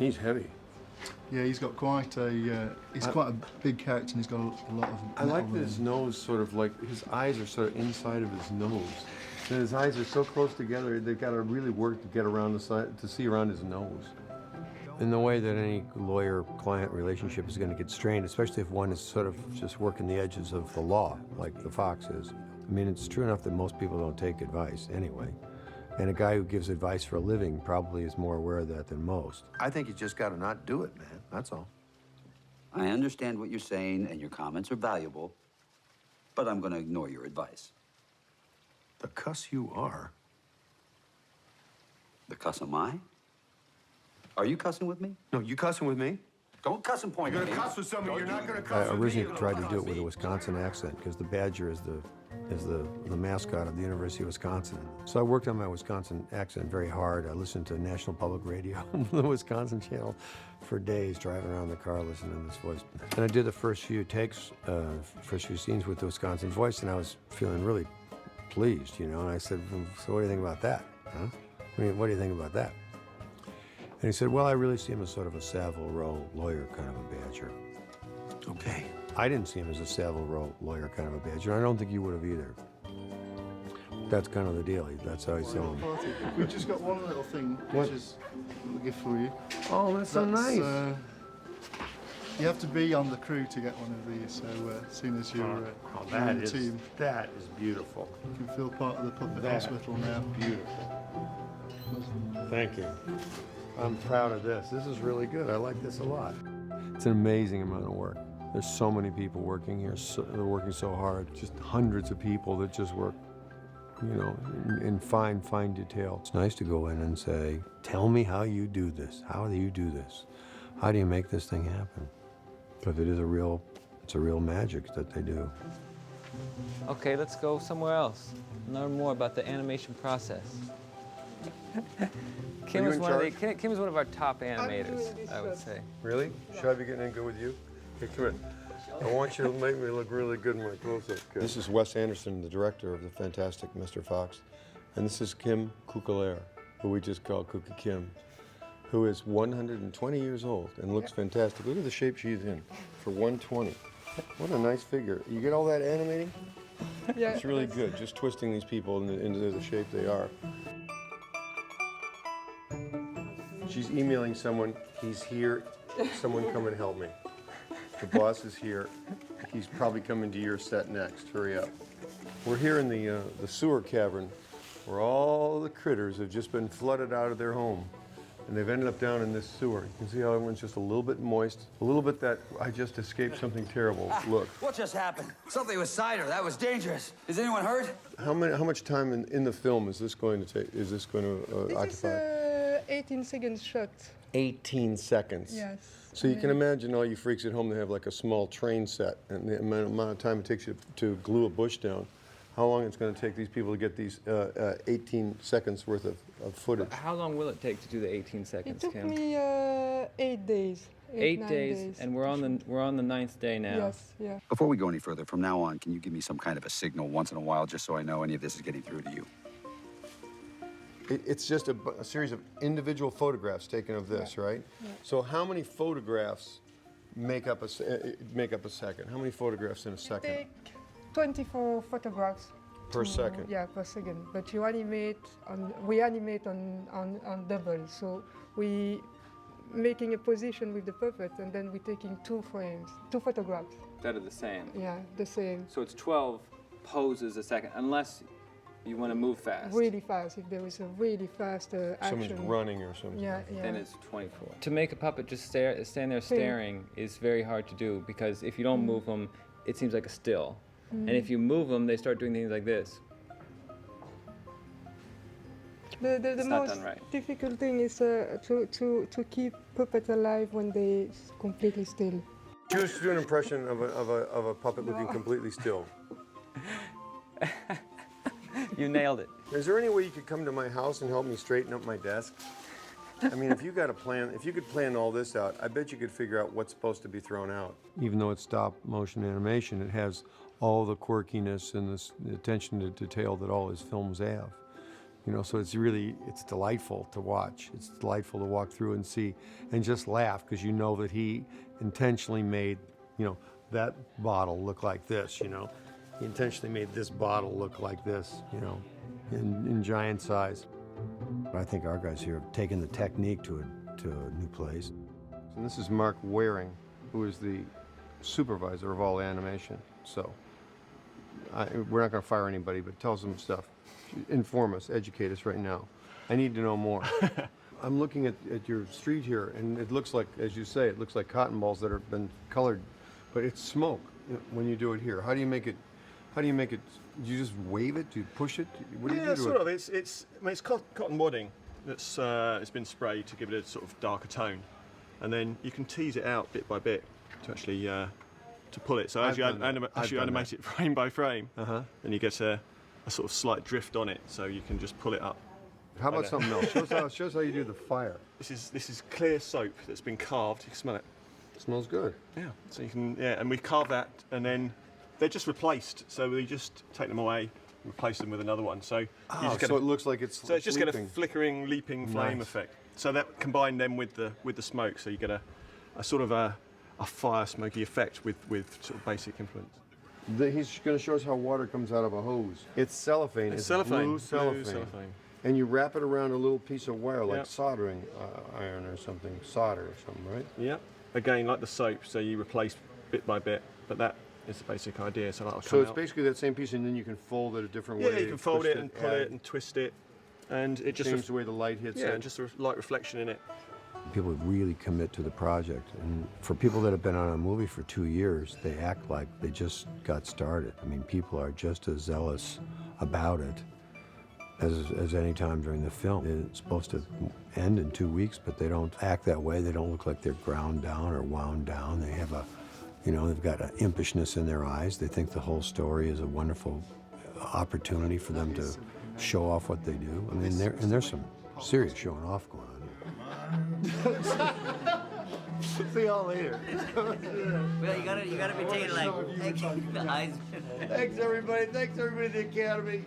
He's heavy. Yeah, he's got quite a, he's quite a big character and he's got a lot of I like that his nose sort of like, his eyes are sort of inside of his nose. And his eyes are so close together, they've got to really work to get around the side, to see around his nose. In the way that any lawyer-client relationship is going to get strained, especially if one is sort of just working the edges of the law, like the Fox is. I mean, it's true enough that most people don't take advice anyway. And a guy who gives advice for a living probably is more aware of that than most. I think you just got to not do it, man. That's all. I understand what you're saying, and your comments are valuable, but I'm going to ignore your advice. The cuss you are. The cuss am I? Are you cussing with me? No, you cussing with me? Don't cuss and point at me. You're gonna cuss with somebody, you're not gonna cuss I with me. originally tried to do it with a Wisconsin accent because the Badger is the mascot of the University of Wisconsin. So I worked on my Wisconsin accent very hard. I listened to National Public Radio, the Wisconsin channel, for days, driving around the car listening to this voice. And I did the first few takes, first few scenes with the Wisconsin voice, and I was feeling really pleased, you know. And I said, so what do you think about that? Huh? What do you think about that? And he said, well, I really see him as sort of a Savile Row lawyer kind of a Badger. Okay. I didn't see him as a Savile Row lawyer kind of a Badger, and I don't think you would have either. That's kind of the deal. That's how I saw him. We've just got one little thing, which is a little gift for you. Oh, that's so nice. You have to be on the crew to get one of these, so as soon as you're on the team, that is beautiful. you can feel part of the puppet That hospital now. Beautiful. Thank you. I'm proud of this. This is really good. I like this a lot. It's an amazing amount of work. There's so many people working here. They're working so hard. Just hundreds of people that just work, you know, in fine detail. It's nice to go in and say, tell me how you do this. How do you do this? How do you make this thing happen? Because it's a real magic that they do. Okay, let's go somewhere else. Learn more about the animation process. Kim is one of our top animators, I would say. Really? Should I be getting in good with you? Hey, come here. I want you to make me look really good in my close-up. This is Wes Anderson, the director of the fantastic Mr. Fox. And this is Kim Kukalair, who we just call Kuka Kim, who is 120 years old and looks fantastic. Look at the shape she's in for 120. What a nice figure. You get all that animating? Yeah. It's really good, just twisting these people into the shape they are. She's emailing someone, he's here, someone come and help me. The boss is here, he's probably coming to your set next, hurry up. We're here in the sewer cavern where all the critters have just been flooded out of their home. And they've ended up down in this sewer. You can see how everyone's just a little bit moist, a little bit that I just escaped something terrible look. What just happened? Something with cider. That was dangerous. Is anyone hurt? How much time in the film is this going to take? Is this going to occupy? This is 18 seconds shot. 18 seconds. Yes. So you can imagine all you freaks at home that have like a small train set and the amount of time it takes you to glue a bush down. How long it's going to take these people to get these 18 seconds worth of footage. How long will it take to do the 18 seconds, It took Kim? me 8 days. 8 9 days, and we're on the 9th day now. Yes, yeah. Before we go any further, from now on, can you give me some kind of a signal once in a while just so I know any of this is getting through to you? It's just a series of individual photographs taken of this, right? Yeah. So how many photographs make up a second? How many photographs in a second? Take 24 photographs. Per second? Yeah, per second. But we animate on double. So we making a position with the puppet and then we're taking 2 frames, 2 photographs. That are the same. Yeah, the same. So it's 12 poses a second, unless you want to move fast. Really fast. If there is a really fast action. Someone's running or something. Yeah, yeah. Then it's 24. To make a puppet just stand there staring is very hard to do because if you don't move them, it seems like a still. And if you move them, they start doing things like this. The not most done right. difficult thing is to keep puppet alive when they completely still. Just do an impression of a puppet looking completely still. You nailed it. Is there any way you could come to my house and help me straighten up my desk? I mean, if you could plan all this out, I bet you could figure out what's supposed to be thrown out. Even though it's stop motion animation, it has all the quirkiness and the attention to detail that all his films have. You know, so it's delightful to watch. It's delightful to walk through and see and just laugh because you know that he intentionally made, you know, that bottle look like this, you know. He intentionally made this bottle look like this, you know, in giant size. I think our guys here have taken the technique to a new place. And this is Mark Waring, who is the supervisor of all animation. So we're not going to fire anybody, but tell us some stuff. Inform us, educate us right now. I need to know more. I'm looking at your street here, and it looks like, as you say, it looks like cotton balls that have been colored, but it's smoke when you do it here. How do you make it? How do you make it? Do you just wave it? Do you push it? What do you do to sort it? of. It's cotton wadding that's it's been sprayed to give it a sort of darker tone, and then you can tease it out bit by bit to actually to pull it. So as you animate it frame by frame, then you get a sort of slight drift on it, so you can just pull it up. How about something else? Show us how you do the fire. This is clear soap that's been carved. You can smell it. It smells good. Yeah. So you can and we carve that, and then they're just replaced. So we just take them away, replace them with another one. So you just get so it looks like it's just leaping. get a flickering, leaping flame Nice. effect. So that combine them with the smoke, so you get a sort of a fire smoky effect with sort of basic influence. He's going to show us how water comes out of a hose. It's cellophane. It's blue cellophane. cellophane. And you wrap it around a little piece of wire, like Yep. soldering iron or something, solder or something, right? Yeah. Again, like the soap, so you replace bit by bit, but that is the basic idea. So that'll come So it's out. basically that same piece, and then you can fold it a different way. Yeah, you can fold twist it and pull it and twist it, and it just change the way the light hits yeah, it. just a light reflection in it. People really commit to the project. And for people that have been on a movie for 2 years, they act like they just got started. I mean, people are just as zealous about it as any time during the film. It's supposed to end in 2 weeks, but they don't act that way. They don't look like they're ground down or wound down. They have they've got an impishness in their eyes. They think the whole story is a wonderful opportunity for them to show off what they do. I mean, there's some serious showing off going on here. See y'all later. Well, you gotta be taking like the eyes. Thanks everybody. Thanks everybody at the Academy.